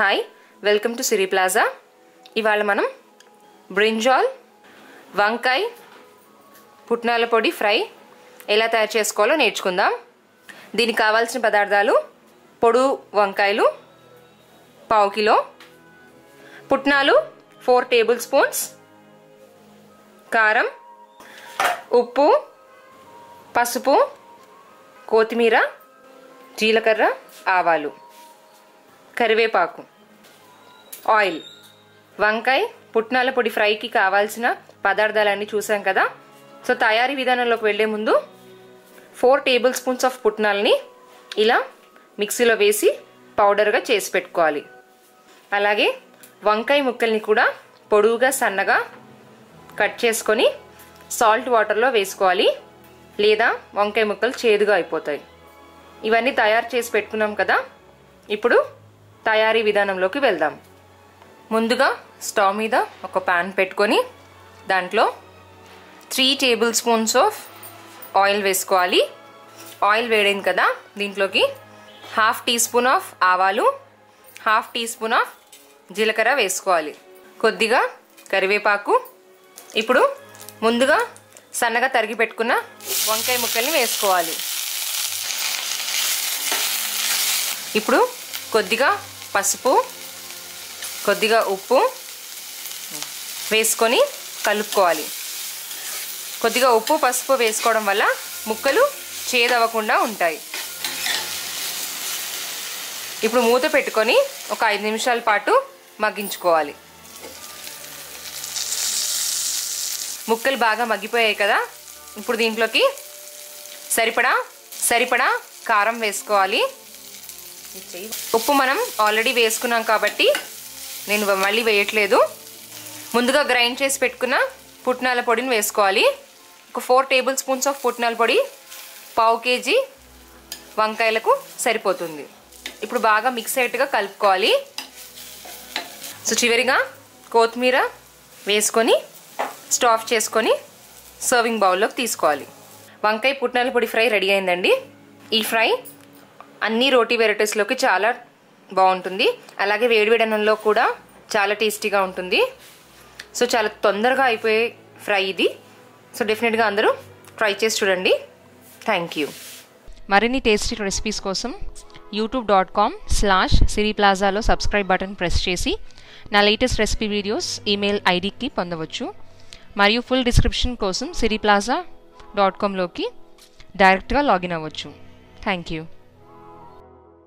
Hi welcome to Siri plaza. ఇవాళ మనం brinjal వంకాయ పుట్నాల పొడి ఫ్రై ఎలా తయారు చేసుకోవాలో నేర్చుకుందాం. దీనికి కావాల్సిన పదార్థాలు: పొడు వంకాయలు పావు కిలో, పుట్నాలు 4 టేబుల్ స్పూన్స్, కారం, ఉప్పు, పసుపు, కొత్తిమీర, జీలకర్ర, ఆవాలు, కరివేపాకు, ఆయిల్. వంకాయ పుట్నాల పొడి ఫ్రైకి కావాల్సిన పదార్థాలన్నీ చూసాం కదా. సో తయారీ విధానంలోకి వెళ్లే ముందు 4 టేబుల్ స్పూన్స్ ఆఫ్ పుట్నాలని ఇలా మిక్సీలో వేసి పౌడర్గా చేసి పెట్టుకోవాలి. అలాగే వంకాయ ముక్కల్ని కూడా పొడువుగా సన్నగా కట్ చేసుకొని సాల్ట్ వాటర్లో వేసుకోవాలి, లేదా వంకాయ ముక్కలు చేదుగా అయిపోతాయి. ఇవన్నీ తయారు చేసి పెట్టుకున్నాం కదా. ఇప్పుడు తయారీ విధానంలోకి వెళ్దాం. ముందుగా స్టవ్ మీద ఒక పాన్ పెట్టుకొని దాంట్లో 3 టేబుల్ స్పూన్స్ ఆఫ్ ఆయిల్ వేసుకోవాలి. ఆయిల్ వేడైంది కదా, దీంట్లోకి 1/2 టీ స్పూన్ ఆఫ్ ఆవాలు, 1/2 టీ స్పూన్ ఆఫ్ జీలకర్ర వేసుకోవాలి, కొద్దిగా కరివేపాకు. ఇప్పుడు ముందుగా సన్నగా తరిగి పెట్టుకున్న వంకాయ ముక్కల్ని వేసుకోవాలి. ఇప్పుడు కొద్దిగా పసుపు, కొద్దిగా ఉప్పు వేసుకొని కలుపుకోవాలి. కొద్దిగా ఉప్పు పసుపు వేసుకోవడం వల్ల ముక్కలు చేదవ్వకుండా ఉంటాయి. ఇప్పుడు మూత పెట్టుకొని ఒక 5 నిమిషాల పాటు మగ్గించుకోవాలి. ముక్కలు బాగా మగ్గిపోయాయి కదా. ఇప్పుడు దీంట్లోకి సరిపడా కారం వేసుకోవాలి. ఉప్పు మనం ఆల్రెడీ వేసుకున్నాం కాబట్టి నేను మళ్ళీ వేయట్లేదు. ముందుగా గ్రైండ్ చేసి పెట్టుకున్న పుట్నాల పొడిని వేసుకోవాలి. ఒక 4 టేబుల్ స్పూన్స్ ఆఫ్ పుట్నాల పొడి పావు కేజీ వంకాయలకు సరిపోతుంది. ఇప్పుడు బాగా మిక్స్ అయ్యేట్టుగా కలుపుకోవాలి. సో చివరిగా కొత్తిమీర వేసుకొని స్టవ్ ఆఫ్ చేసుకొని సర్వింగ్ బౌల్లోకి తీసుకోవాలి. వంకాయ పుట్నాల పొడి ఫ్రై రెడీ అయిందండి. ఈ ఫ్రై అన్ని రోటీ వెరైటీస్లోకి చాలా బాగుంటుంది. అలాగే వేడివేడి అన్నంలో కూడా చాలా టేస్టీగా ఉంటుంది. సో చాలా తొందరగా అయిపోయే ఫ్రై ఇది. సో డెఫినెట్గా అందరూ ట్రై చేసి చూడండి. Thank you. మరిన్ని టేస్టీ రెసిపీస్ కోసం youtube.com/siriplazaలో సబ్స్క్రైబ్ బటన్ ప్రెస్ చేసి నా లేటెస్ట్ రెసిపీ వీడియోస్ ఈమెయిల్ ఐడికి పొందవచ్చు. మరియు ఫుల్ డిస్క్రిప్షన్ కోసం siriplaza.comలోకి డైరెక్ట్గా లాగిన్ అవ్వచ్చు. Thank you.